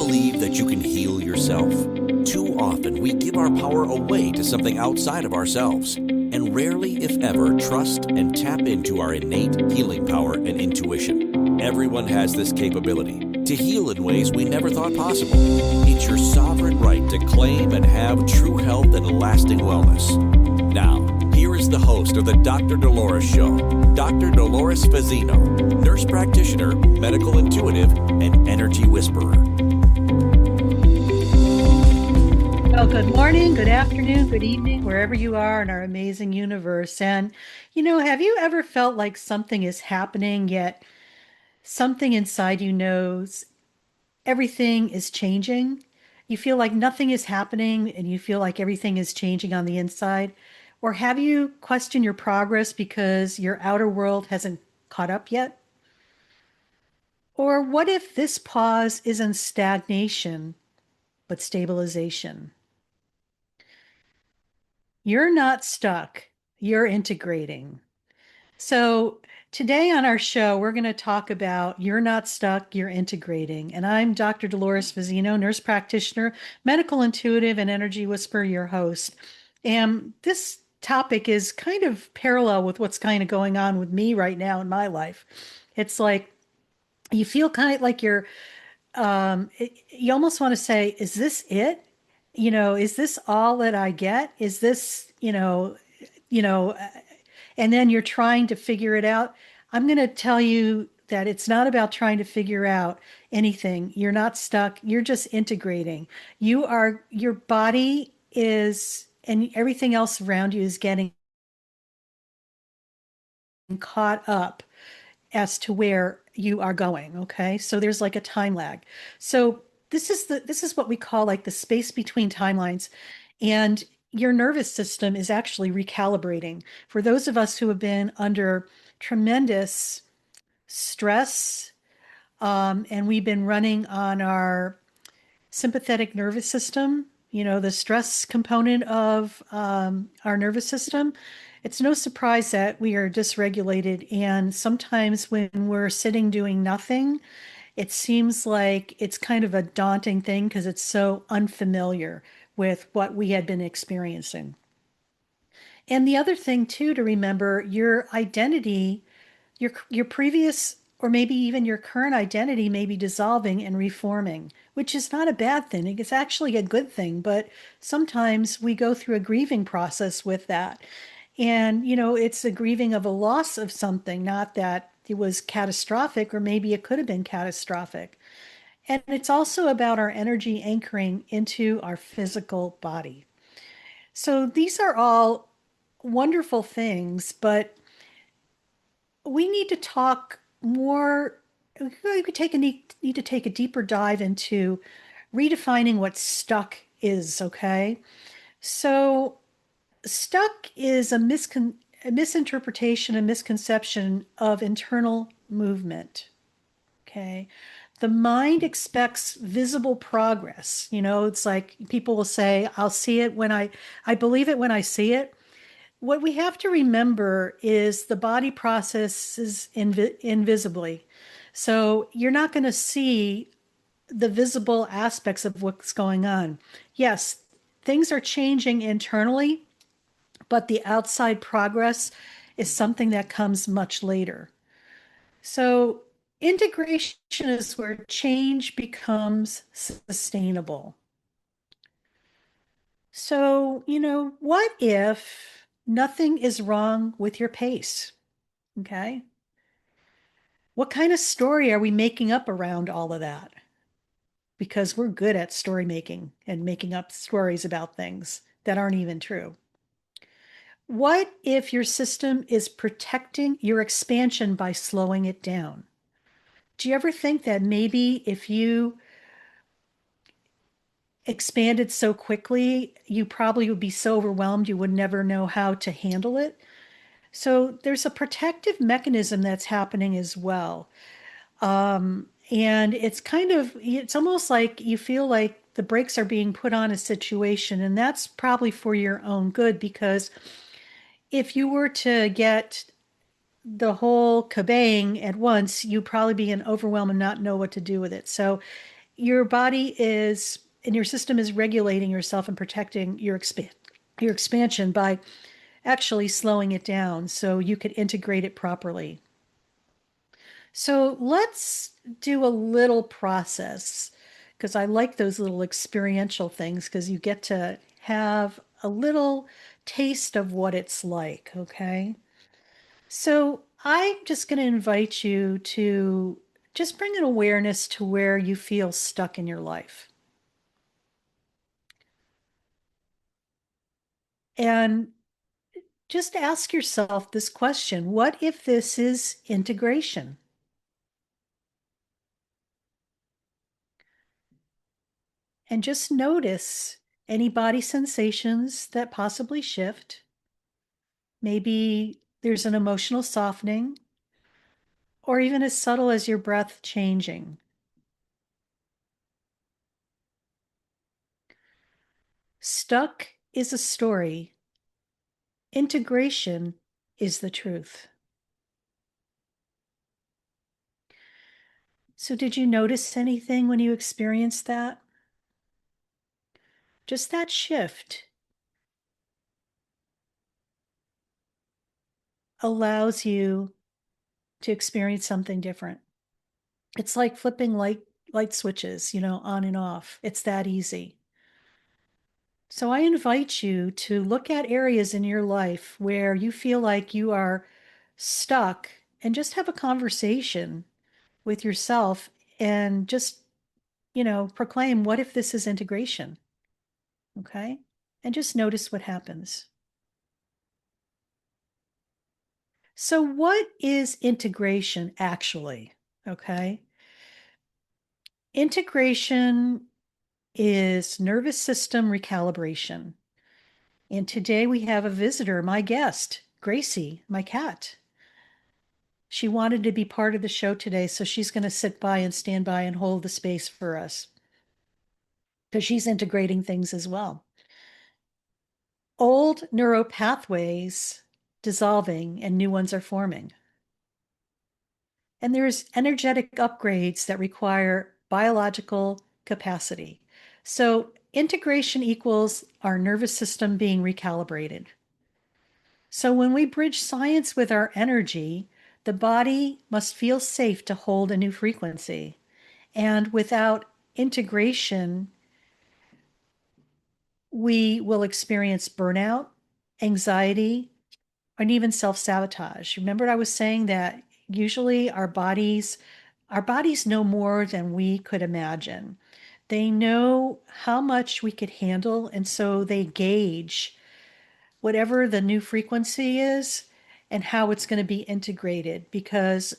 believe that you can heal yourself? Too often we give our power away to something outside of ourselves, and rarely, if ever, trust and tap into our innate healing power and intuition. Everyone has this capability to heal in ways we never thought possible. It's your sovereign right to claim and have true health and lasting wellness. Now, here is the host of the Dr. Dolores Show, Dr. Dolores Fazzino, nurse practitioner, medical intuitive, and energy whisperer. Well, good morning, good afternoon, good evening, wherever you are in our amazing universe. And, have you ever felt like something is happening, yet something inside you knows everything is changing? You feel like nothing is happening and you feel like everything is changing on the inside? Or have you questioned your progress because your outer world hasn't caught up yet? Or what if this pause isn't stagnation, but stabilization? You're not stuck, you're integrating. So, today on our show, we're going to talk about you're not stuck, you're integrating. And I'm Dr. Dolores Fazzino, nurse practitioner, medical intuitive, and energy whisperer, your host. And this topic is kind of parallel with what's kind of going on with me right now in my life. It's like you feel kind of like you almost want to say, is this it? Is this all that I get? Is this, you know, and then you're trying to figure it out. I'm going to tell you that it's not about trying to figure out anything. You're not stuck. You're just integrating. Your body is, and everything else around you is getting caught up as to where you are going. Okay. So there's like a time lag. So this is what we call like the space between timelines. And your nervous system is actually recalibrating. For those of us who have been under tremendous stress, and we've been running on our sympathetic nervous system, the stress component of our nervous system, it's no surprise that we are dysregulated. And sometimes when we're sitting doing nothing, it seems like it's kind of a daunting thing because it's so unfamiliar with what we had been experiencing. And the other thing too to remember, your identity, your previous or maybe even your current identity may be dissolving and reforming, which is not a bad thing. It's actually a good thing, but sometimes we go through a grieving process with that. And, it's a grieving of a loss of something, not that it was catastrophic, or maybe it could have been catastrophic. And it's also about our energy anchoring into our physical body. So these are all wonderful things, but we need to talk more. We could need to take a deeper dive into redefining what stuck is, okay? So stuck is a misinterpretation and misconception of internal movement. Okay. The mind expects visible progress. It's like people will say, I'll see it I believe it when I see it. What we have to remember is the body processes invisibly. So you're not going to see the visible aspects of what's going on. Yes, things are changing internally, but the outside progress is something that comes much later. So integration is where change becomes sustainable. So, what if nothing is wrong with your pace? Okay. What kind of story are we making up around all of that? Because we're good at story making and making up stories about things that aren't even true. What if your system is protecting your expansion by slowing it down? Do you ever think that maybe if you expanded so quickly, you probably would be so overwhelmed you would never know how to handle it? So there's a protective mechanism that's happening as well. And it's almost like you feel like the brakes are being put on a situation, and that's probably for your own good, because if you were to get the whole kabang at once, you'd probably be in overwhelm and not know what to do with it. So your body is and your system is regulating yourself and protecting your expansion by actually slowing it down so you could integrate it properly. So let's do a little process because I like those little experiential things because you get to have a little taste of what it's like, okay? So I'm just going to invite you to just bring an awareness to where you feel stuck in your life. And just ask yourself this question: what if this is integration? And just notice any body sensations that possibly shift. Maybe there's an emotional softening, or even as subtle as your breath changing. Stuck is a story, integration is the truth. So, did you notice anything when you experienced that? Just that shift allows you to experience something different. It's like flipping light switches, on and off. It's that easy. So I invite you to look at areas in your life where you feel like you are stuck and just have a conversation with yourself and just, proclaim, what if this is integration? Okay. And just notice what happens. So, what is integration actually? Okay. Integration is nervous system recalibration. And today we have a visitor, my guest, Gracie, my cat. She wanted to be part of the show today, so she's going to sit by and stand by and hold the space for us because she's integrating things as well. Old neural pathways dissolving and new ones are forming. And there's energetic upgrades that require biological capacity. So integration equals our nervous system being recalibrated. So when we bridge science with our energy, the body must feel safe to hold a new frequency. And without integration, we will experience burnout, anxiety, and even self-sabotage. Remember, I was saying that usually our bodies know more than we could imagine. They know how much we could handle, and so they gauge whatever the new frequency is and how it's going to be integrated. Because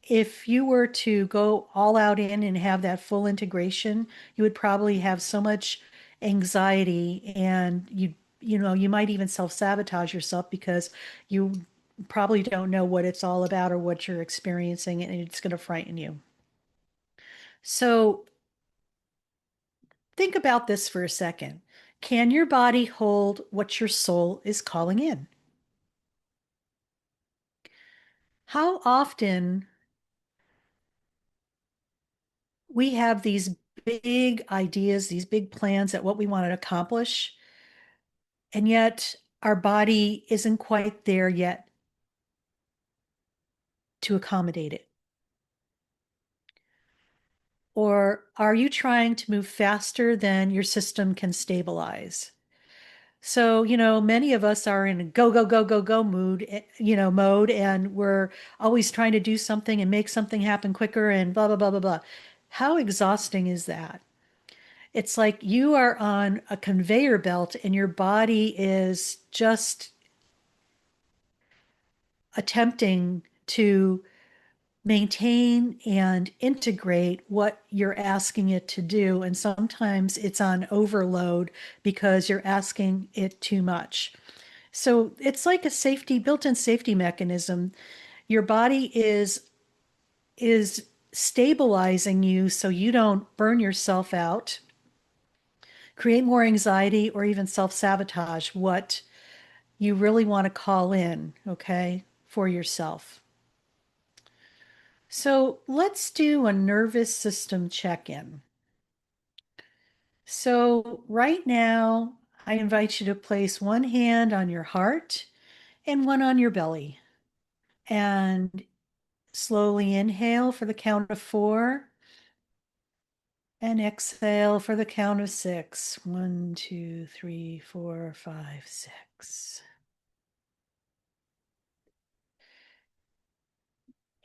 if you were to go all out in and have that full integration, you would probably have so much anxiety and you might even self-sabotage yourself because you probably don't know what it's all about or what you're experiencing, and it's going to frighten you. So think about this for a second. Can your body hold what your soul is calling in? How often we have these big ideas, these big plans at what we want to accomplish, and yet our body isn't quite there yet to accommodate it. Or are you trying to move faster than your system can stabilize? So, many of us are in a go, go, go, go, go mode, and we're always trying to do something and make something happen quicker and blah, blah, blah, blah, blah. How exhausting is that? It's like you are on a conveyor belt and your body is just attempting to maintain and integrate what you're asking it to do. And sometimes it's on overload because you're asking it too much. So it's like a built-in safety mechanism. Your body is stabilizing you so you don't burn yourself out, create more anxiety, or even self-sabotage what you really want to call in, okay, for yourself. So let's do a nervous system check-in. So right now, I invite you to place one hand on your heart and one on your belly. And slowly inhale for the count of 4 and exhale for the count of 6. 1, 2, 3, 4, 5, 6.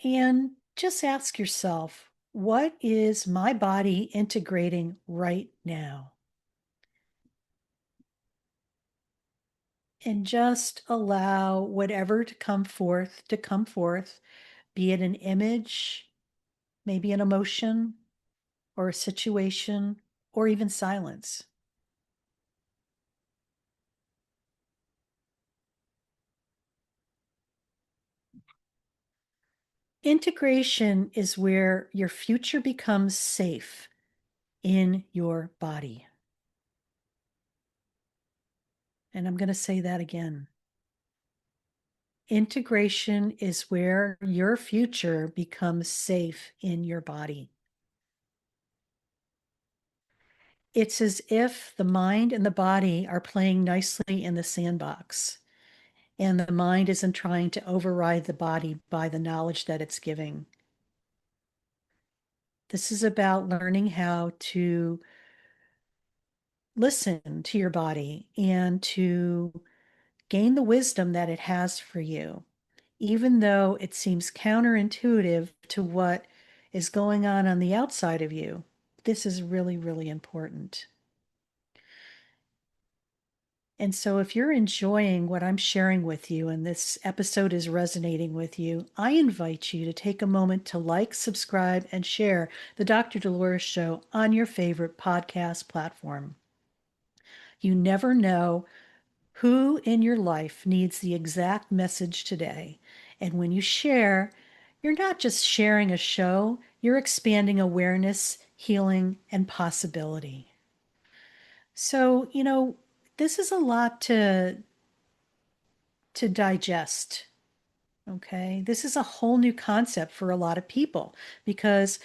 And just ask yourself, what is my body integrating right now? And just allow whatever to come forth, be it an image, maybe an emotion, or a situation, or even silence. Integration is where your future becomes safe in your body. And I'm going to say that again. Integration is where your future becomes safe in your body. It's as if the mind and the body are playing nicely in the sandbox, and the mind isn't trying to override the body by the knowledge that it's giving. This is about learning how to listen to your body and to gain the wisdom that it has for you, even though it seems counterintuitive to what is going on the outside of you. This is really, really important. And so, if you're enjoying what I'm sharing with you and this episode is resonating with you, I invite you to take a moment to like, subscribe, and share the Dr. Dolores Show on your favorite podcast platform. You never know who in your life needs the exact message today. And when you share, you're not just sharing a show, you're expanding awareness, healing, and possibility. So, this is a lot to digest. Okay. This is a whole new concept for a lot of people because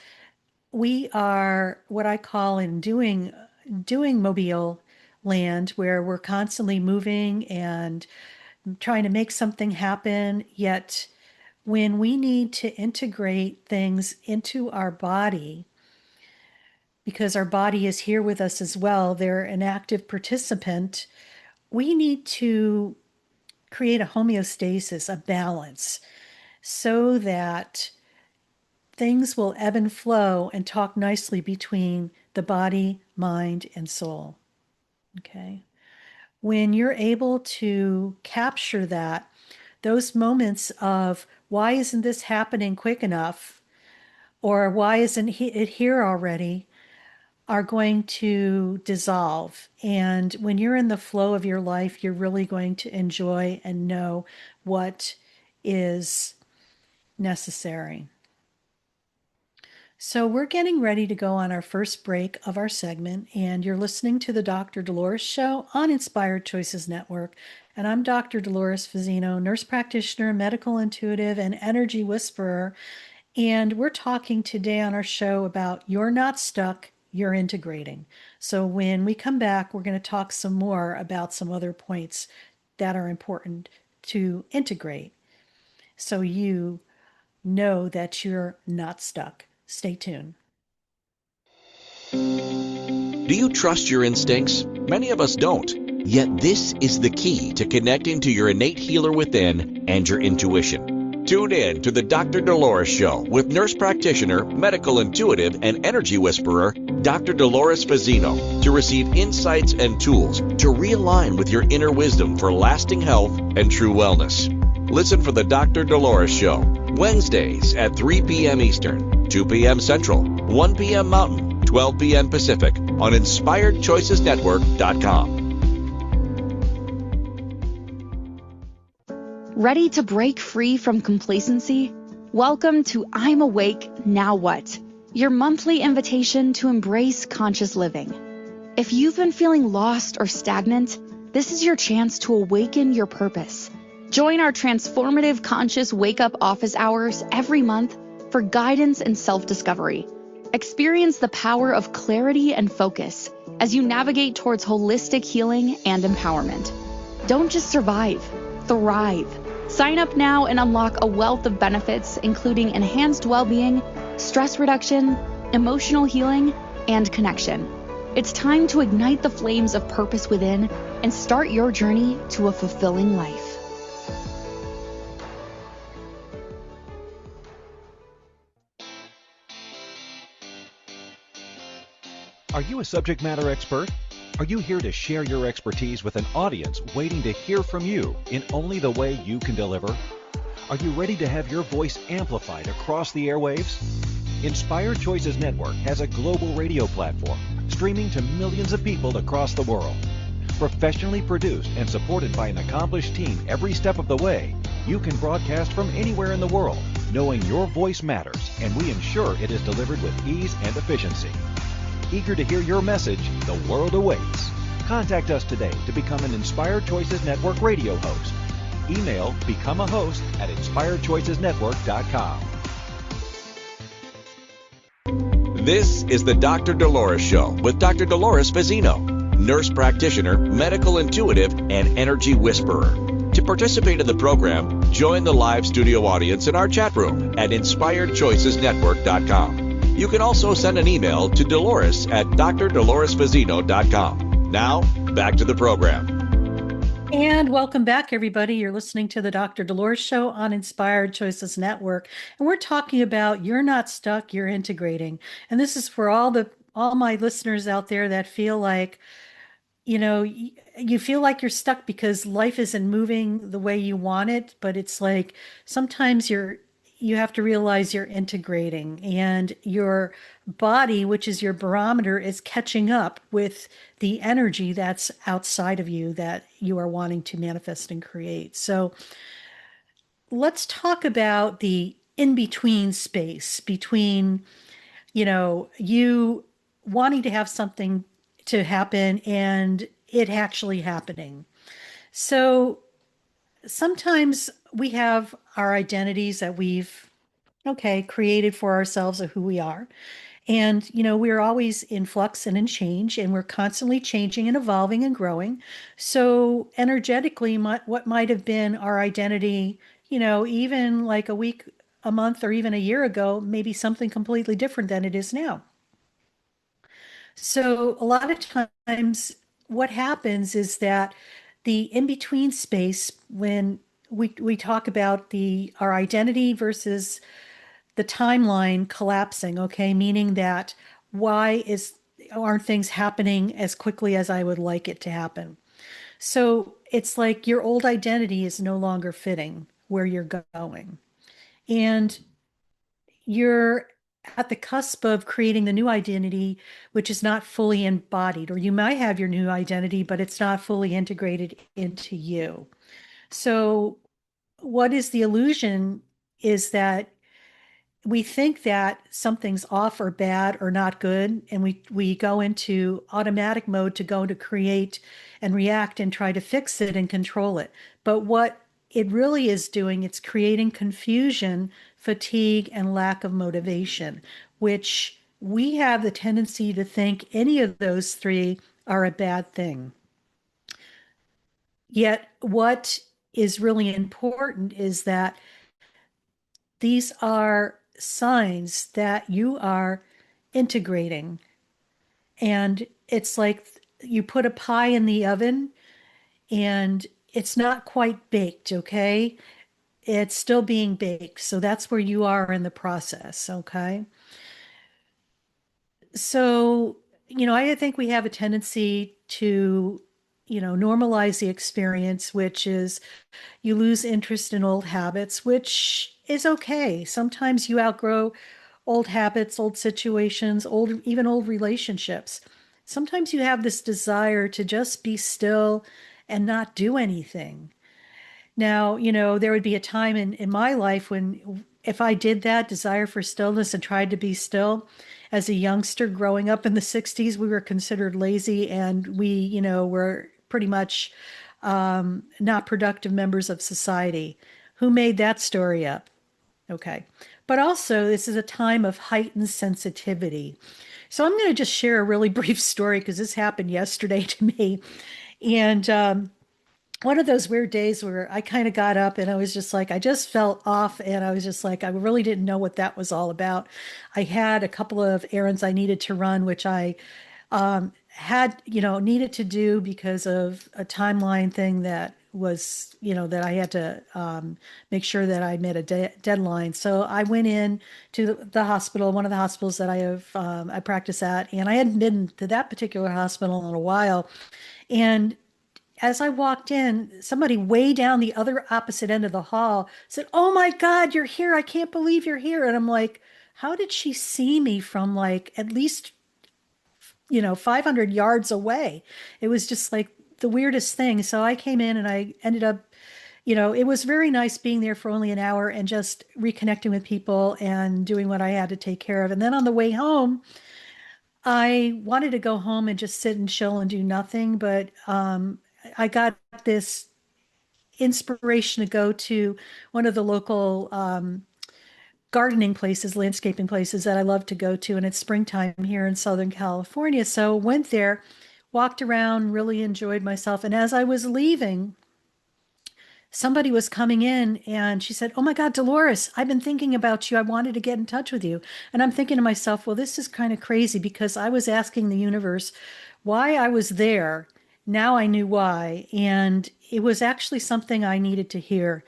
we are what I call in doing mobile land, where we're constantly moving and trying to make something happen. Yet when we need to integrate things into our body, because our body is here with us as well, they're an active participant, we need to create a homeostasis, a balance, so that things will ebb and flow and talk nicely between the body, mind, and soul. Okay. When you're able to capture that, those moments of why isn't this happening quick enough, or why isn't it here already, are going to dissolve. And when you're in the flow of your life, you're really going to enjoy and know what is necessary. So we're getting ready to go on our first break of our segment, and you're listening to the Dr. Dolores Show on Inspired Choices Network. And I'm Dr. Dolores Fazzino, nurse practitioner, medical intuitive, and energy whisperer. And we're talking today on our show about you're not stuck, you're integrating. So when we come back, we're going to talk some more about some other points that are important to integrate so you know that you're not stuck. Stay tuned. Do you trust your instincts? Many of us don't. Yet this is the key to connecting to your innate healer within and your intuition. Tune in to the Dr. Dolores Show with nurse practitioner, medical intuitive, and energy whisperer, Dr. Dolores Fazzino, to receive insights and tools to realign with your inner wisdom for lasting health and true wellness. Listen for the Dr. Dolores Show, Wednesdays at 3 p.m. Eastern, 2 p.m. Central, 1 p.m. Mountain, 12 p.m. Pacific on InspiredChoicesNetwork.com. Ready to break free from complacency? Welcome to I'm Awake, Now What? Your monthly invitation to embrace conscious living. If you've been feeling lost or stagnant, this is your chance to awaken your purpose. Join our transformative conscious wake-up office hours every month for guidance and self-discovery. Experience the power of clarity and focus as you navigate towards holistic healing and empowerment. Don't just survive, thrive. Sign up now and unlock a wealth of benefits, including enhanced well-being, stress reduction, emotional healing, and connection. It's time to ignite the flames of purpose within and start your journey to a fulfilling life. Are you a subject matter expert? Are you here to share your expertise with an audience waiting to hear from you in only the way you can deliver? Are you ready to have your voice amplified across the airwaves? Inspired Choices Network has a global radio platform streaming to millions of people across the world. Professionally produced and supported by an accomplished team every step of the way, you can broadcast from anywhere in the world, knowing your voice matters, and we ensure it is delivered with ease and efficiency. Eager to hear your message, the world awaits. Contact us today to become an Inspired Choices Network radio host. Email becomeahost@inspiredchoicesnetwork.com. This is the Dr. Dolores Show with Dr. Dolores Fazzino, nurse practitioner, medical intuitive, and energy whisperer. To participate in the program, join the live studio audience in our chat room at inspiredchoicesnetwork.com. You can also send an email to Dolores at drdoloresfazzino.com. Now, back to the program. And welcome back, everybody. You're listening to the Dr. Dolores Show on Inspired Choices Network. And we're talking about you're not stuck, you're integrating. And this is for all my listeners out there that feel like, you feel like you're stuck because life isn't moving the way you want it. But it's like sometimes you have to realize you're integrating, and your body, which is your barometer, is catching up with the energy that's outside of you that you are wanting to manifest and create. So let's talk about the in-between space between, you wanting to have something to happen and it actually happening. So sometimes we have our identities that we've created for ourselves of who we are. And, we're always in flux and in change, and we're constantly changing and evolving and growing. So energetically, what might have been our identity, even like a week, a month, or even a year ago, maybe something completely different than it is now. So a lot of times what happens is that the in-between space, when we talk about our identity versus the timeline collapsing, meaning that aren't things happening as quickly as I would like it to happen? So it's like your old identity is no longer fitting where you're going. And you're at the cusp of creating the new identity, which is not fully embodied, or you might have your new identity, but it's not fully integrated into you. So what is the illusion is that we think that something's off or bad or not good, and we go into automatic mode to go to create and react and try to fix it and control it. But what it really is doing, it's creating confusion, fatigue, and lack of motivation, which we have the tendency to think any of those three are a bad thing. Yet what is really important is that these are signs that you are integrating. And it's like you put a pie in the oven and it's not quite baked, okay? It's still being baked. So that's where you are in the process, okay? So, I think we have a tendency to, normalize the experience, which is you lose interest in old habits, which is okay. Sometimes you outgrow old habits, old situations, even old relationships. Sometimes you have this desire to just be still and not do anything. Now, there would be a time in my life when if I did that desire for stillness and tried to be still, as a youngster growing up in the 60s, we were considered lazy, and we, were pretty much not productive members of society. Who made that story up? Okay. but also this is a time of heightened sensitivity. So I'm going to just share a really brief story because this happened yesterday to me. And one of those weird days where I kind of got up and I was just like, I just felt off and I was just like, I really didn't know what that was all about. I had a couple of errands I needed to run, which I had, needed to do because of a timeline thing that was, that I had to make sure that I met a deadline. So I went in to the hospital, one of the hospitals that I practice at, and I hadn't been to that particular hospital in a while. And as I walked in, somebody way down the other opposite end of the hall said, "Oh my God, you're here. I can't believe you're here." And I'm like, how did she see me from like at least, 500 yards away? It was just like the weirdest thing. So I came in and I ended up, it was very nice being there for only an hour and just reconnecting with people and doing what I had to take care of. And then on the way home, I wanted to go home and just sit and chill and do nothing, but I got this inspiration to go to one of the local gardening places, landscaping places that I love to go to, and it's springtime here in Southern California. So went there, walked around, really enjoyed myself. And as I was leaving, somebody was coming in and she said, "Oh my God, Dolores, I've been thinking about you. I wanted to get in touch with you." And I'm thinking to myself, well, this is kind of crazy because I was asking the universe why I was there. Now I knew why. And it was actually something I needed to hear.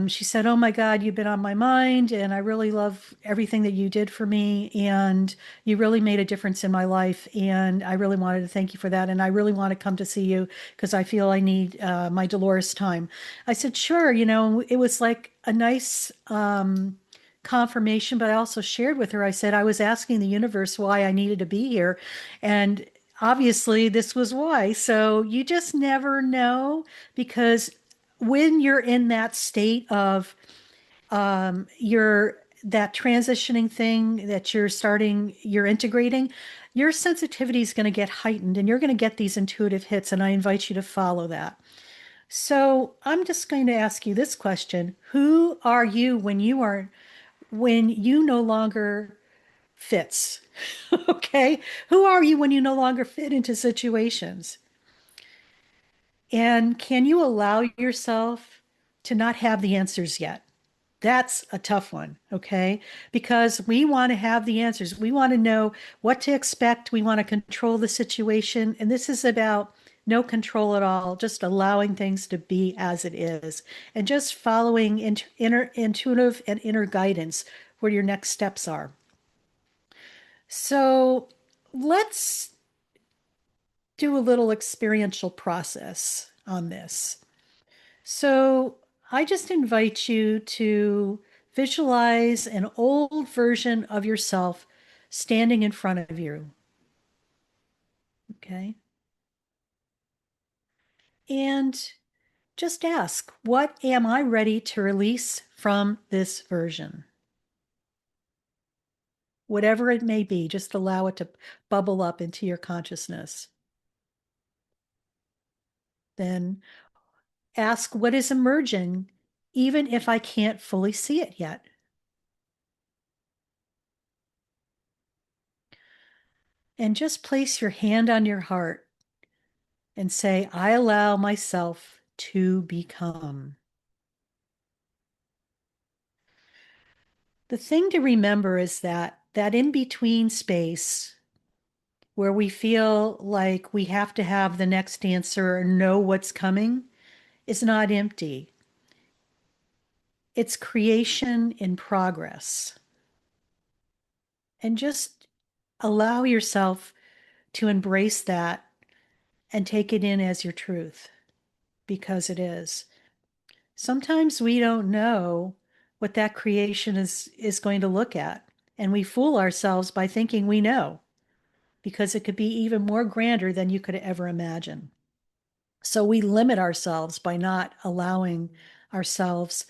She said, "Oh my God, you've been on my mind, and I really love everything that you did for me, and you really made a difference in my life, and I really wanted to thank you for that, and I really want to come to see you because I feel I need my Dolores time." I said, "Sure." It was like a nice confirmation, but I also shared with her, I said, I was asking the universe why I needed to be here, and obviously this was why. So you just never know, because when you're in that state of you're that transitioning thing that you're integrating, your sensitivity is going to get heightened and you're going to get these intuitive hits. And I invite you to follow that. So I'm just going to ask you this question. Who are you when you no longer fits? Okay. Who are you when you no longer fit into situations? And can you allow yourself to not have the answers yet? That's a tough one, okay? Because we want to have the answers. We want to know what to expect. We want to control the situation. And this is about no control at all, just allowing things to be as it is and just following inner intuitive and inner guidance where your next steps are. So let's do a little experiential process on this. So I just invite you to visualize an old version of yourself standing in front of you. Okay. And just ask, what am I ready to release from this version? Whatever it may be, just allow it to bubble up into your consciousness. Then ask what is emerging, even if I can't fully see it yet. And just place your hand on your heart and say, I allow myself to become. The thing to remember is that in between space where we feel like we have to have the next answer or know what's coming is not empty. It's creation in progress. And just allow yourself to embrace that and take it in as your truth, because it is. Sometimes we don't know what that creation is going to look at, and we fool ourselves by thinking we know, because it could be even more grander than you could ever imagine. So we limit ourselves by not allowing ourselves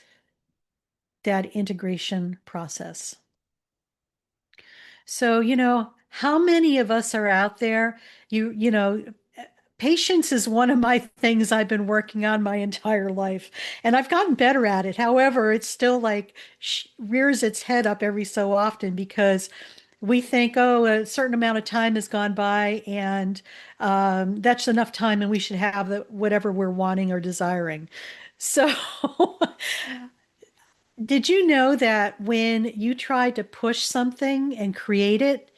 that integration process. So, how many of us are out there? You know, Patience is one of my things I've been working on my entire life, and I've gotten better at it. However, it's still like rears its head up every so often because we think, oh, a certain amount of time has gone by, and that's enough time, and we should have whatever we're wanting or desiring. So, did you know that when you try to push something and create it,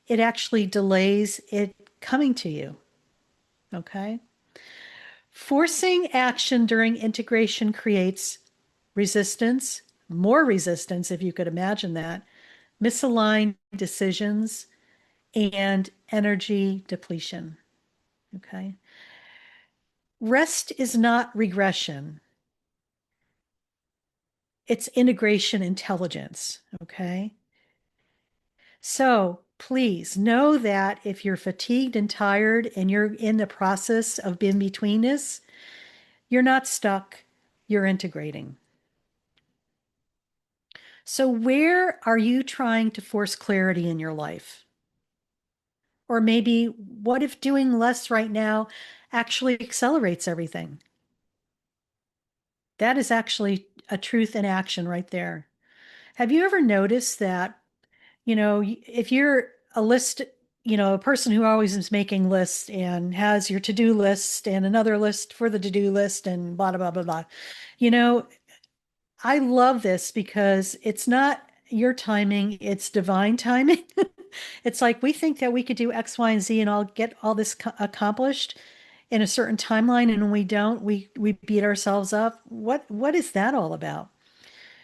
it actually delays it coming to you? Okay. Forcing action during integration creates resistance, more resistance, if you could imagine that, misaligned decisions, and energy depletion. Okay. Rest is not regression, it's integration intelligence. Okay. So please know that if you're fatigued and tired and you're in the process of in betweenness, you're not stuck, you're integrating. So, where are you trying to force clarity in your life? Or maybe, what if doing less right now actually accelerates everything? That is actually a truth in action right there. Have you ever noticed that, if you're a list, a person who always is making lists and has your to-do list and another list for the to-do list and blah, blah, blah, blah. You know, I love this because it's not your timing, it's divine timing. It's like we think that we could do X, Y, and Z and all get all this accomplished in a certain timeline, and when we don't, we beat ourselves up. What is that all about?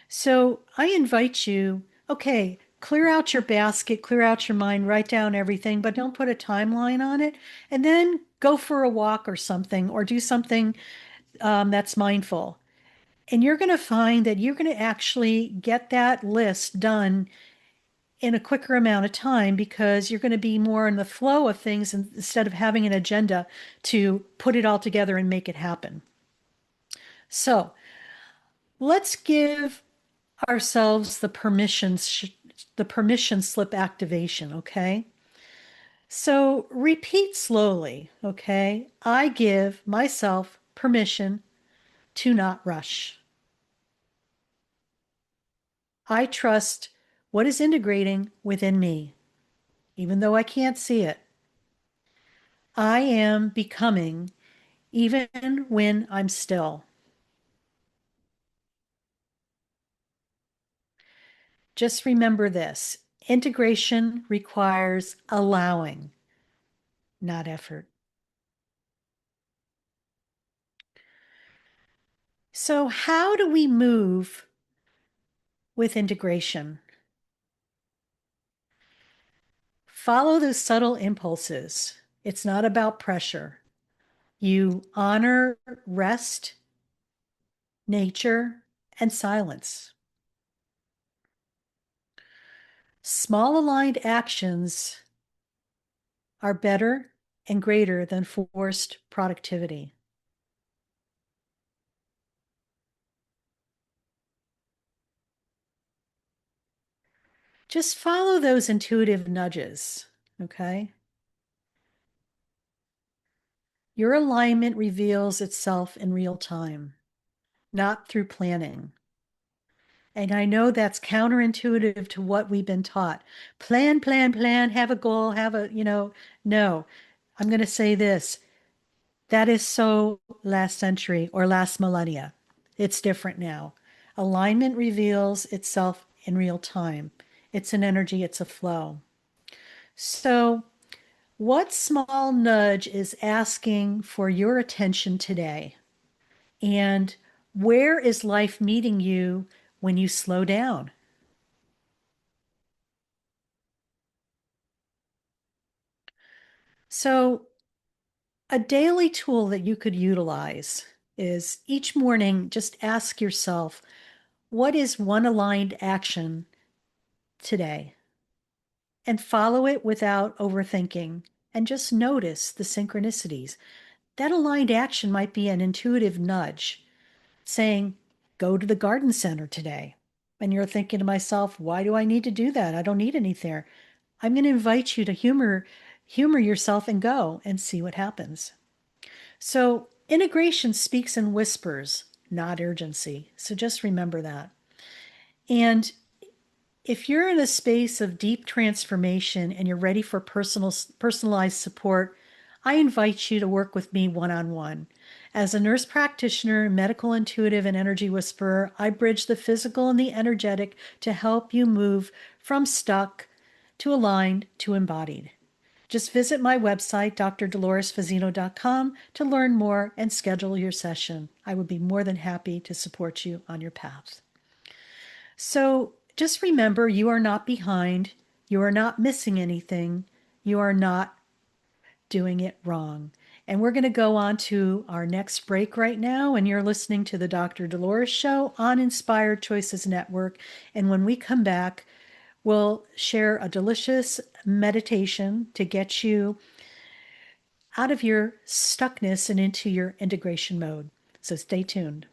So I invite you, okay, clear out your basket, clear out your mind, write down everything, but don't put a timeline on it, and then go for a walk or something, or do something that's mindful. And you're going to find that you're going to actually get that list done in a quicker amount of time because you're going to be more in the flow of things instead of having an agenda to put it all together and make it happen. So let's give ourselves the permission slip activation, okay? So repeat slowly, okay? I give myself permission to not rush. I trust what is integrating within me, even though I can't see it. I am becoming even when I'm still. Just remember this: integration requires allowing, not effort. So, how do we move with integration? Follow those subtle impulses. It's not about pressure. You honor rest, nature, and silence. Small aligned actions are better and greater than forced productivity. Just follow those intuitive nudges, okay? Your alignment reveals itself in real time, not through planning. And I know that's counterintuitive to what we've been taught. Plan, plan, plan, have a goal, no. I'm going to say this. That is so last century or last millennia. It's different now. Alignment reveals itself in real time. It's an energy, it's a flow. So, what small nudge is asking for your attention today? And where is life meeting you when you slow down? So, a daily tool that you could utilize is each morning just ask yourself, what is one aligned action today? And follow it without overthinking and just notice the synchronicities. That aligned action might be an intuitive nudge saying, go to the garden center today. And you're thinking to myself, why do I need to do that? I don't need anything there. I'm going to invite you to humor yourself and go and see what happens. So integration speaks in whispers, not urgency. So just remember that. And if you're in a space of deep transformation and you're ready for personalized support, I invite you to work with me one-on-one. As a nurse practitioner, medical intuitive, and energy whisperer, I bridge the physical and the energetic to help you move from stuck to aligned to embodied. Just visit my website, drdoloresfazzino.com, to learn more and schedule your session. I would be more than happy to support you on your path. So just remember, you are not behind. You are not missing anything. You are not doing it wrong. And we're going to go on to our next break right now. And you're listening to the Dr. Dolores Show on Inspired Choices Network. And when we come back, we'll share a delicious meditation to get you out of your stuckness and into your integration mode. So stay tuned.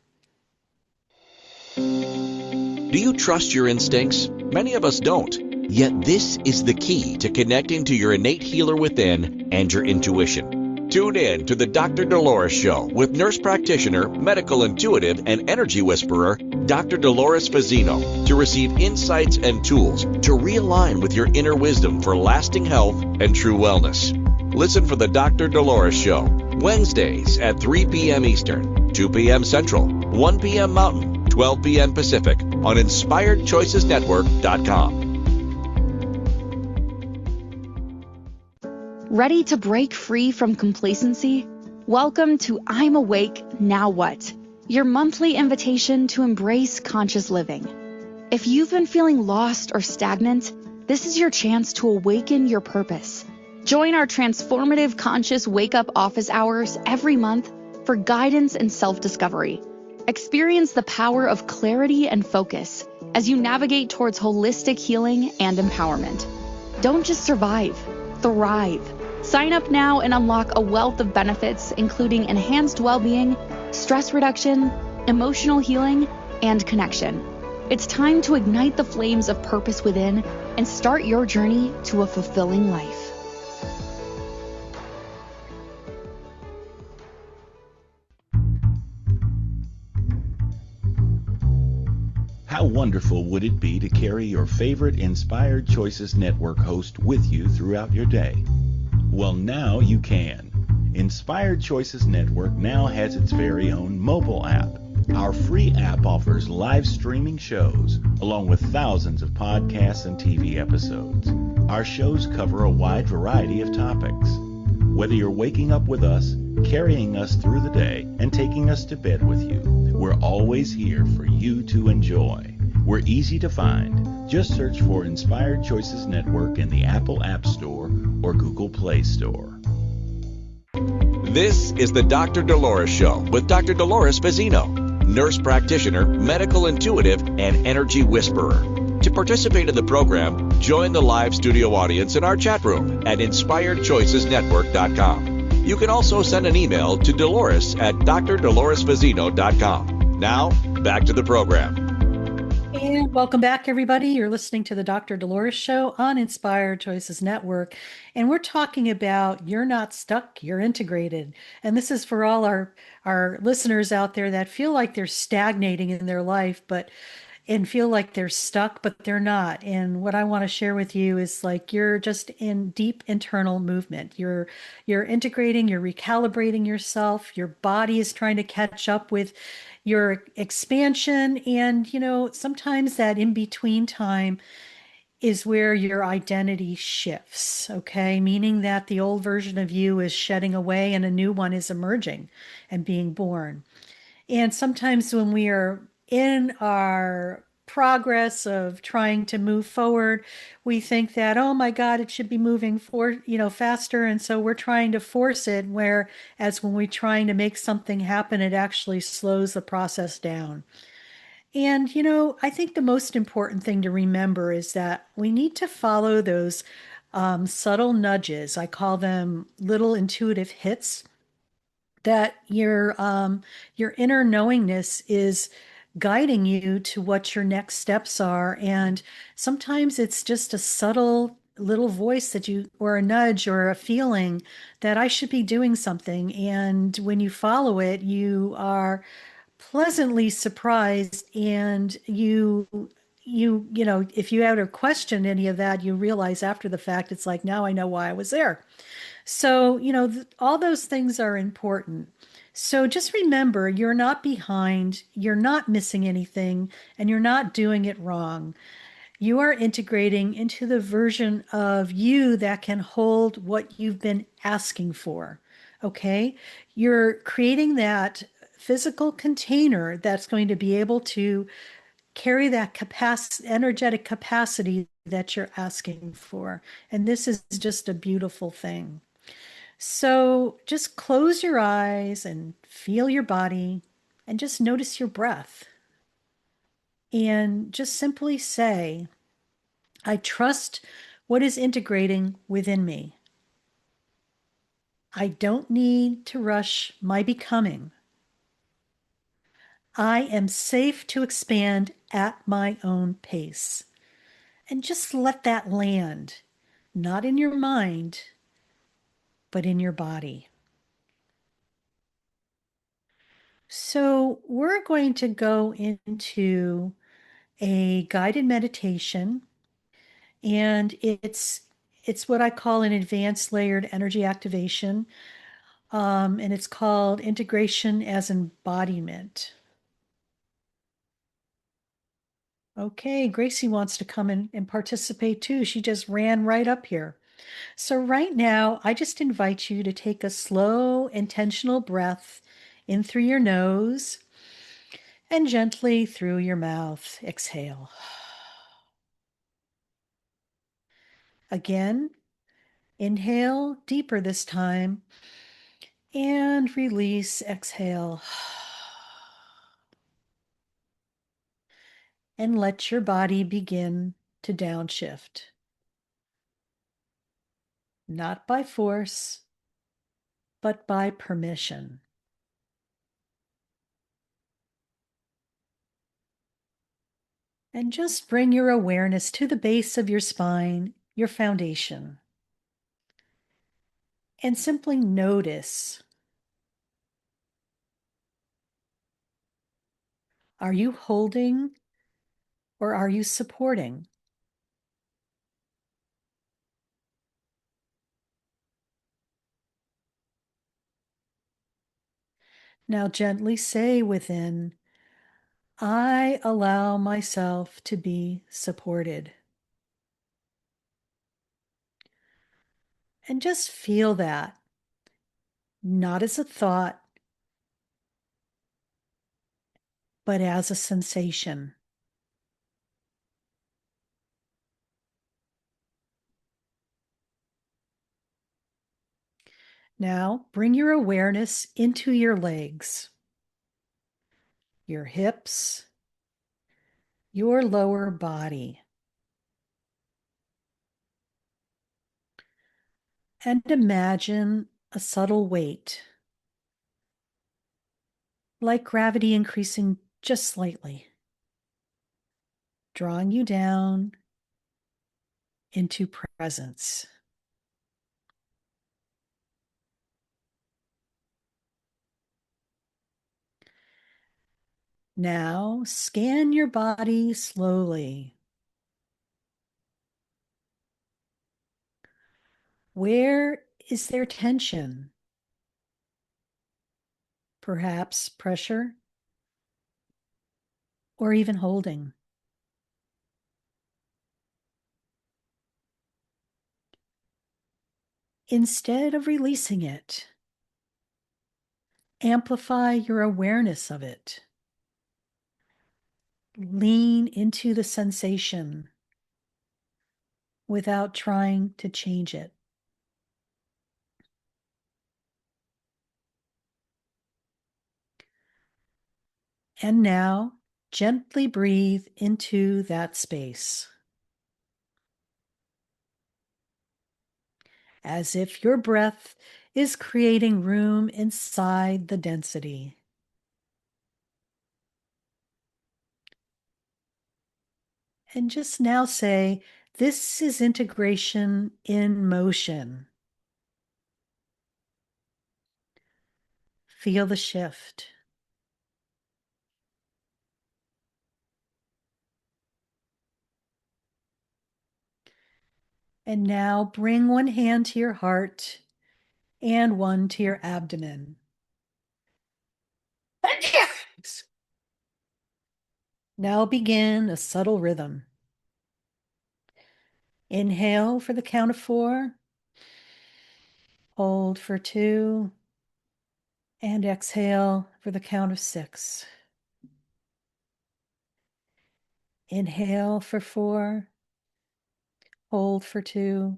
Do you trust your instincts? Many of us don't. Yet this is the key to connecting to your innate healer within and your intuition. Tune in to the Dr. Dolores Show with nurse practitioner, medical intuitive, and energy whisperer, Dr. Dolores Fazzino, to receive insights and tools to realign with your inner wisdom for lasting health and true wellness. Listen for the Dr. Dolores Show, Wednesdays at 3 p.m. Eastern, 2 p.m. Central, 1 p.m. Mountain, 12 p.m. Pacific on InspiredChoicesNetwork.com. Ready to break free from complacency? Welcome to I'm Awake, Now What? Your monthly invitation to embrace conscious living. If you've been feeling lost or stagnant, this is your chance to awaken your purpose. Join our transformative conscious wake-up office hours every month for guidance and self-discovery. Experience the power of clarity and focus as you navigate towards holistic healing and empowerment. Don't just survive, thrive. Sign up now and unlock a wealth of benefits, including enhanced well-being, stress reduction, emotional healing, and connection. It's time to ignite the flames of purpose within and start your journey to a fulfilling life. How wonderful would it be to carry your favorite Inspired Choices Network host with you throughout your day? Well, now you can. Inspired Choices Network now has its very own mobile app. Our free app offers live streaming shows, along with thousands of podcasts and TV episodes. Our shows cover a wide variety of topics. Whether you're waking up with us, carrying us through the day, and taking us to bed with you, we're always here for you to enjoy. We're easy to find. Just search for Inspired Choices Network in the Apple App Store or Google Play Store. This is the Dr. Dolores Show with Dr. Dolores Fazzino, nurse practitioner, medical intuitive, and energy whisperer. To participate in the program, join the live studio audience in our chat room at InspiredChoicesNetwork.com. You can also send an email to Dolores at drdoloresfazzino.com. Now, back to the program. And welcome back, everybody. You're listening to the Dr. Dolores Show on Inspired Choices Network. And we're talking about you're not stuck, you're integrated. And this is for all our listeners out there that feel like they're stagnating in their life, and feel like they're stuck, but they're not. And what I want to share with you is like you're just in deep internal movement. You're integrating, you're recalibrating yourself. Your body is trying to catch up with your expansion. And, sometimes that in-between time is where your identity shifts, okay? Meaning that the old version of you is shedding away and a new one is emerging and being born. And sometimes when we are in our progress of trying to move forward, we think that, oh my God, it should be moving faster. And so we're trying to force it, whereas when we're trying to make something happen, it actually slows the process down. And, I think the most important thing to remember is that we need to follow those subtle nudges. I call them little intuitive hits that your inner knowingness is guiding you to what your next steps are. And sometimes it's just a subtle little voice or a nudge or a feeling that I should be doing something. And when you follow it, you are pleasantly surprised, and if you ever question any of that, you realize after the fact, it's like, now I know why I was there. So, all those things are important. So just remember, you're not behind, you're not missing anything, and you're not doing it wrong. You are integrating into the version of you that can hold what you've been asking for. Okay? You're creating that physical container that's going to be able to carry that energetic capacity that you're asking for. And this is just a beautiful thing. So just close your eyes and feel your body and just notice your breath. And just simply say, I trust what is integrating within me. I don't need to rush my becoming. I am safe to expand at my own pace. And just let that land, not in your mind, but in your body. So we're going to go into a guided meditation, and it's what I call an advanced layered energy activation, and it's called integration as embodiment. Okay, Gracie wants to come in and participate too. She just ran right up here. So right now, I just invite you to take a slow, intentional breath in through your nose and gently through your mouth. Exhale. Again, inhale deeper this time and release. Exhale. And let your body begin to downshift. Not by force, but by permission. And just bring your awareness to the base of your spine, your foundation. And simply notice, are you holding or are you supporting? Now gently say within, I allow myself to be supported. And just feel that, not as a thought, but as a sensation. Now bring your awareness into your legs, your hips, your lower body. And imagine a subtle weight, like gravity increasing just slightly, drawing you down into presence. Now scan your body slowly. Where is there tension? Perhaps pressure or even holding. Instead of releasing it, amplify your awareness of it. Lean into the sensation without trying to change it. And now, gently breathe into that space, as if your breath is creating room inside the density. And just now say, This is integration in motion. Feel the shift. And now bring one hand to your heart and one to your abdomen. Now begin a subtle rhythm. Inhale for the count of 4. Hold for 2. And exhale for the count of 6. Inhale for 4. Hold for 2.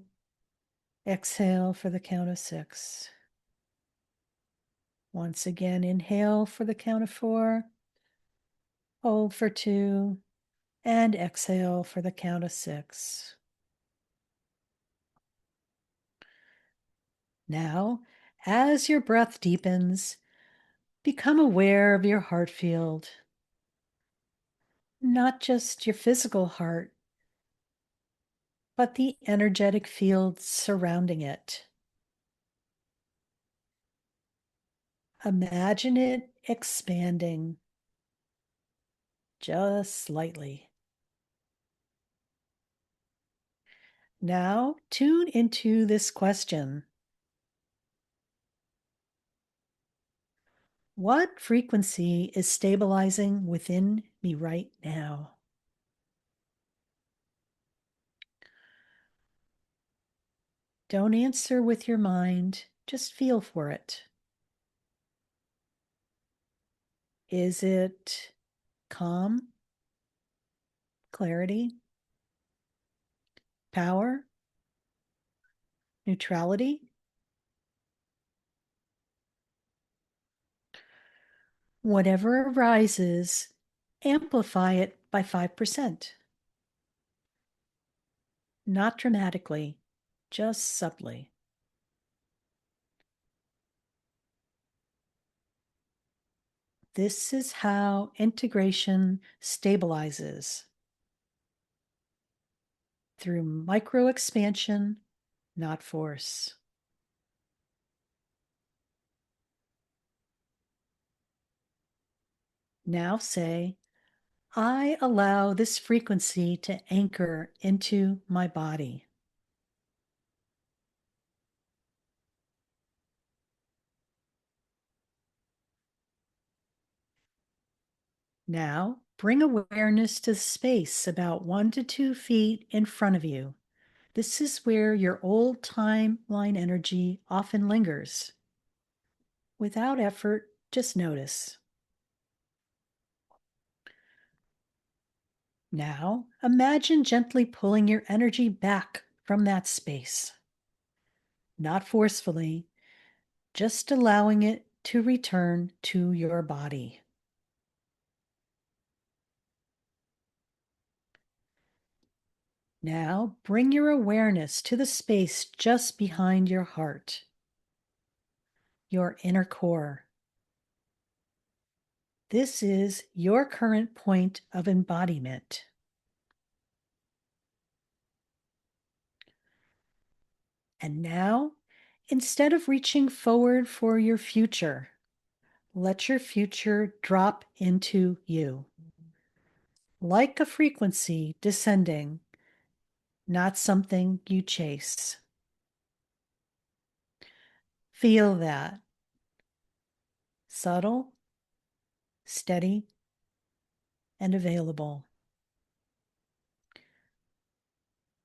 Exhale for the count of 6. Once again, inhale for the count of 4. Hold for 2. And exhale for the count of 6. Now, as your breath deepens, become aware of your heart field. Not just your physical heart, but the energetic field surrounding it. Imagine it expanding just slightly. Now tune into this question. What frequency is stabilizing within me right now? Don't answer with your mind, just feel for it. Is it calm, clarity, power, neutrality? Whatever arises, amplify it by 5%. Not dramatically, just subtly. This is how integration stabilizes. Through micro expansion, not force. Now say, I allow this frequency to anchor into my body. Now bring awareness to the space about 1 to 2 feet in front of you. This is where your old timeline energy often lingers. Without effort, just notice. Now, imagine gently pulling your energy back from that space. Not forcefully, just allowing it to return to your body. Now, bring your awareness to the space just behind your heart, your inner core. This is your current point of embodiment. And now, instead of reaching forward for your future, let your future drop into you. Like a frequency descending, not something you chase. Feel that. Subtle, steady, and available.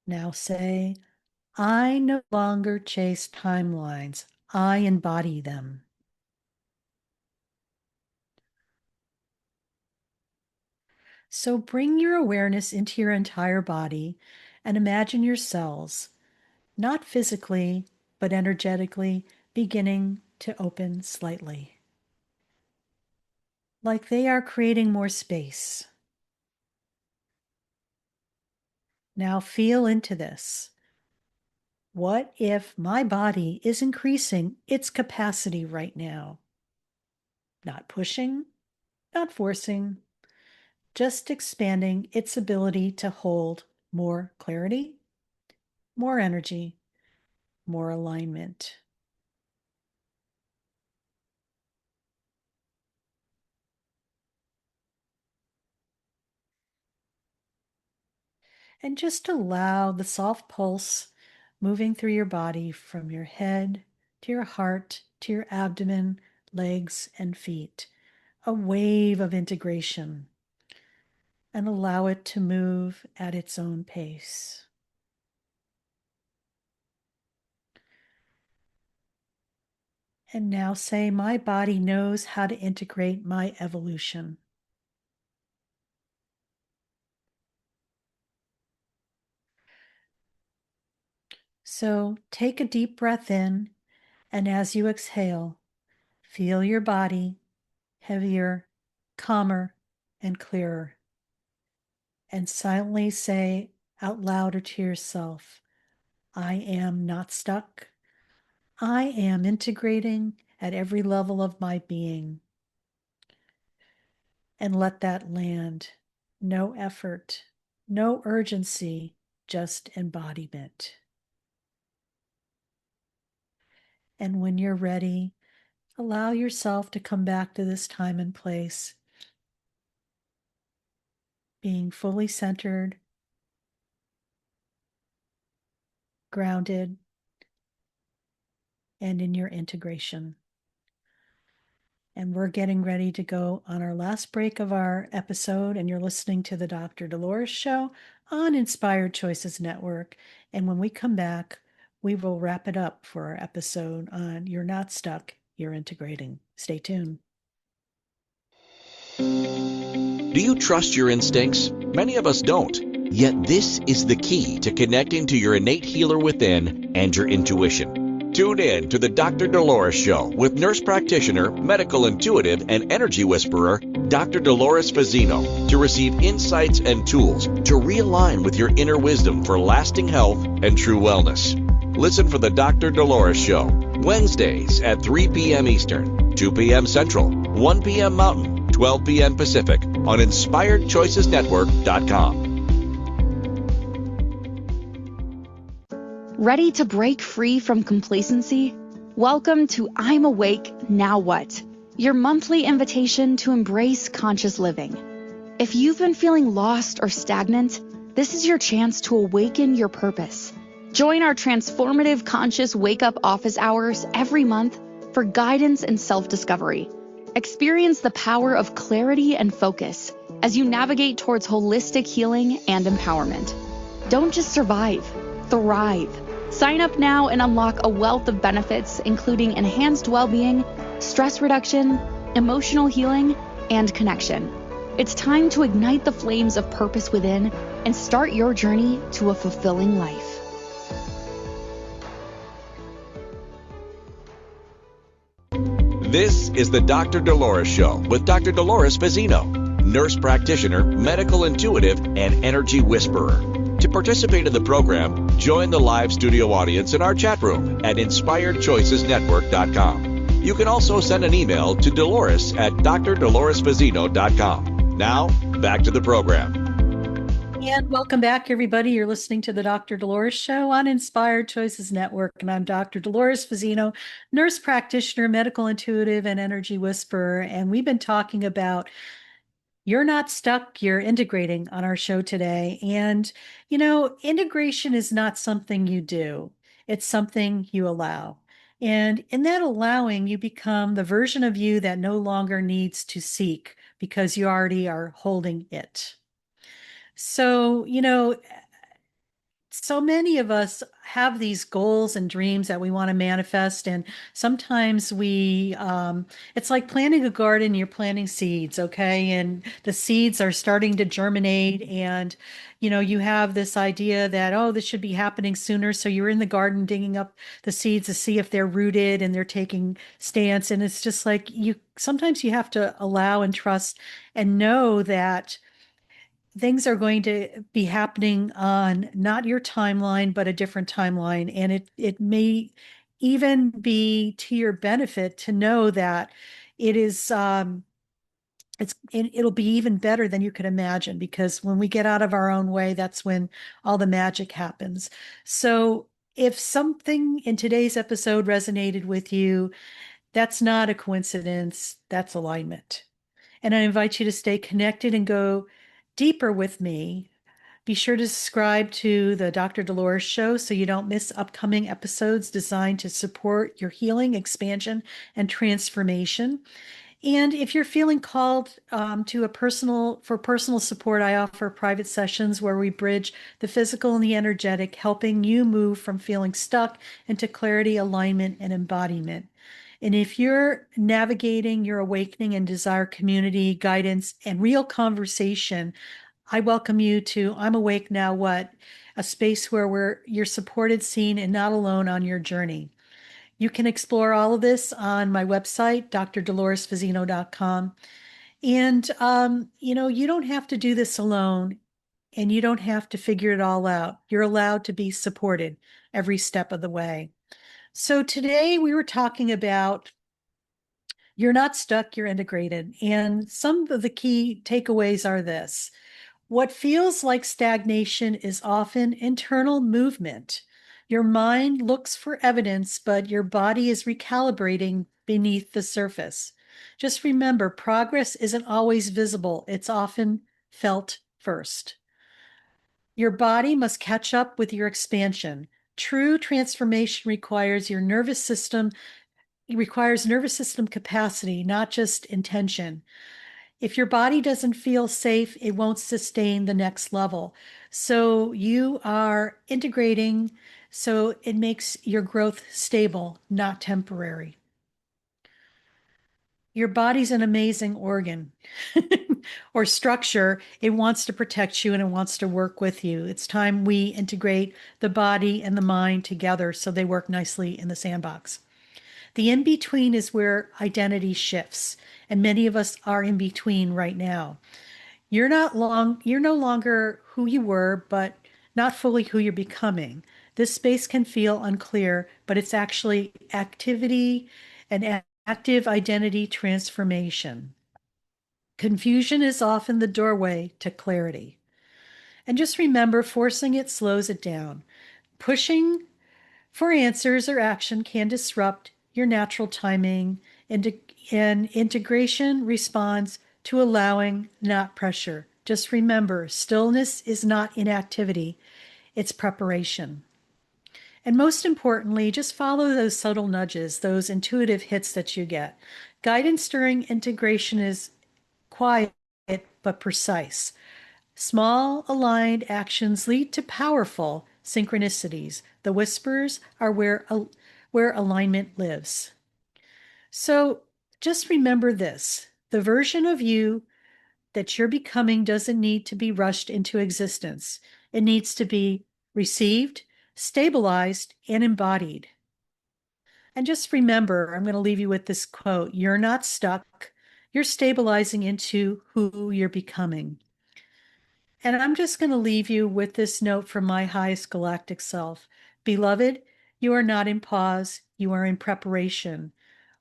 Now say, I no longer chase timelines. I embody them. So bring your awareness into your entire body and imagine your cells, not physically, but energetically, beginning to open slightly. Like they are creating more space. Now feel into this. What if my body is increasing its capacity right now? Not pushing, not forcing, just expanding its ability to hold more clarity, more energy, more alignment. And just allow the soft pulse moving through your body from your head to your heart to your abdomen, legs, and feet. A wave of integration. And allow it to move at its own pace. And now say, my body knows how to integrate my evolution. So take a deep breath in, and as you exhale, feel your body heavier, calmer, and clearer. And silently say out loud or to yourself, I am not stuck. I am integrating at every level of my being. And let that land. No effort, no urgency, just embodiment. And when you're ready, allow yourself to come back to this time and place, being fully centered, grounded, and in your integration. And we're getting ready to go on our last break of our episode, and you're listening to the Dr. Dolores Show on Inspired Choices Network. And when we come back, we will wrap it up for our episode on You're Not Stuck, You're Integrating. Stay tuned. Do you trust your instincts? Many of us don't. Yet this is the key to connecting to your innate healer within and your intuition. Tune in to the Dr. Dolores Show with nurse practitioner, medical intuitive, and energy whisperer, Dr. Dolores Fazzino, to receive insights and tools to realign with your inner wisdom for lasting health and true wellness. Listen for the Dr. Dolores Show, Wednesdays at 3 p.m. Eastern, 2 p.m. Central, 1 p.m. Mountain, 12 p.m. Pacific on InspiredChoicesNetwork.com. Ready to break free from complacency? Welcome to I'm Awake, Now What? Your monthly invitation to embrace conscious living. If you've been feeling lost or stagnant, this is your chance to awaken your purpose. Join our transformative conscious wake-up office hours every month for guidance and self-discovery. Experience the power of clarity and focus as you navigate towards holistic healing and empowerment. Don't just survive, thrive. Sign up now and unlock a wealth of benefits, including enhanced well-being, stress reduction, emotional healing, and connection. It's time to ignite the flames of purpose within and start your journey to a fulfilling life. This is the Dr. Dolores Show with Dr. Dolores Fazzino, nurse practitioner, medical intuitive, and energy whisperer. To participate in the program, join the live studio audience in our chat room at InspiredChoicesNetwork.com. You can also send an email to Dolores at drdoloresfazzino.com. Now, back to the program. And welcome back, everybody. You're listening to the Dr. Dolores Show on Inspired Choices Network, and I'm Dr. Dolores Fazzino, nurse practitioner, medical intuitive, and energy whisperer. And we've been talking about You're Not Stuck, You're Integrating on our show today. And, you know, integration is not something you do. It's something you allow. And in that allowing, you become the version of you that no longer needs to seek because you already are holding it. So, you know, so many of us have these goals and dreams that we want to manifest. And sometimes it's like planting a garden, you're planting seeds, okay? And the seeds are starting to germinate. And, you know, you have this idea that, oh, this should be happening sooner. So you're in the garden digging up the seeds to see if they're rooted and they're taking stance. And it's just like sometimes you have to allow and trust and know that things are going to be happening on not your timeline, but a different timeline. And it may even be to your benefit to know that it is it'll be even better than you could imagine, because when we get out of our own way, that's when all the magic happens. So if something in today's episode resonated with you, that's not a coincidence, that's alignment. And I invite you to stay connected and go deeper with me. Be sure to subscribe to the Dr. Dolores Show so you don't miss upcoming episodes designed to support your healing, expansion, and transformation. And if you're feeling called to personal support, I offer private sessions where we bridge the physical and the energetic, helping you move from feeling stuck into clarity, alignment, and embodiment. And if you're navigating your awakening and desire community, guidance, and real conversation, I welcome you to I'm Awake Now What, a space where you're supported, seen, and not alone on your journey. You can explore all of this on my website, drdoloresfazzino.com. And, you don't have to do this alone, and you don't have to figure it all out. You're allowed to be supported every step of the way. So today we were talking about you're not stuck, you're integrated. And some of the key takeaways are this. What feels like stagnation is often internal movement. Your mind looks for evidence, but your body is recalibrating beneath the surface. Just remember, progress isn't always visible. It's often felt first. Your body must catch up with your expansion. True transformation requires nervous system capacity, not just intention. If your body doesn't feel safe, it won't sustain the next level. So you are integrating, so it makes your growth stable, not temporary. Your body's an amazing organ or structure. It wants to protect you and it wants to work with you. It's time we integrate the body and the mind together so they work nicely in the sandbox. The in-between is where identity shifts, and many of us are in between right now. You're no longer who you were, but not fully who you're becoming. This space can feel unclear, but it's actually activity and active identity transformation. Confusion is often the doorway to clarity. And just remember, forcing it slows it down. Pushing for answers or action can disrupt your natural timing, and integration responds to allowing, not pressure. Just remember, stillness is not inactivity, it's preparation. And most importantly, just follow those subtle nudges, those intuitive hits that you get. Guidance during integration is quiet but precise. Small, aligned actions lead to powerful synchronicities. The whispers are where alignment lives. So just remember this. The version of you that you're becoming doesn't need to be rushed into existence. It needs to be received, stabilized, and embodied. And just remember, I'm going to leave you with this quote. You're not stuck. You're stabilizing into who you're becoming. And I'm just going to leave you with this note from my highest galactic self. Beloved, you are not in pause, you are in preparation.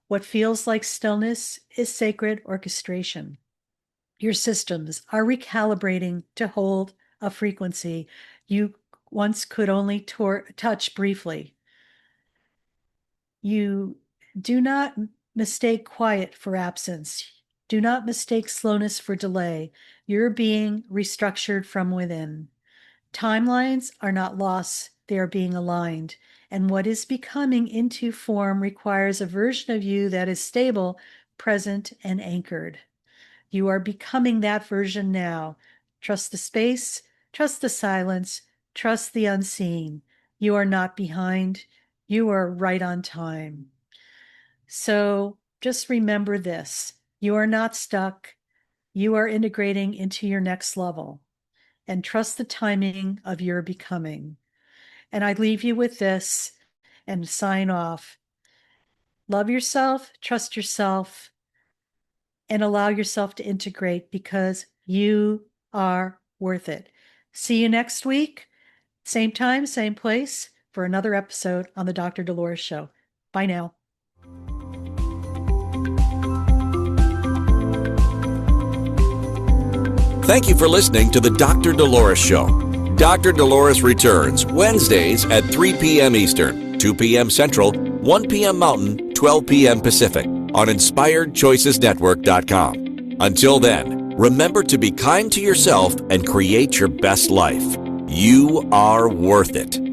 What feels like stillness is sacred orchestration. Your systems are recalibrating to hold a frequency you once could only touch briefly. You do not mistake quiet for absence. Do not mistake slowness for delay. You're being restructured from within. Timelines are not lost, they are being aligned. And what is becoming into form requires a version of you that is stable, present, and anchored. You are becoming that version now. Trust the space, trust the silence, trust the unseen. You are not behind. You are right on time. So just remember this. You are not stuck. You are integrating into your next level. And trust the timing of your becoming. And I leave you with this and sign off. Love yourself, trust yourself, and allow yourself to integrate because you are worth it. See you next week, same time, same place, for another episode on the Dr. Dolores Show. Bye now. Thank you for listening to the Dr. Dolores Show. Dr. Dolores returns Wednesdays at 3 p.m. Eastern, 2 p.m. Central, 1 p.m. Mountain, 12 p.m. Pacific on InspiredChoicesNetwork.com. Until then, remember to be kind to yourself and create your best life. You are worth it.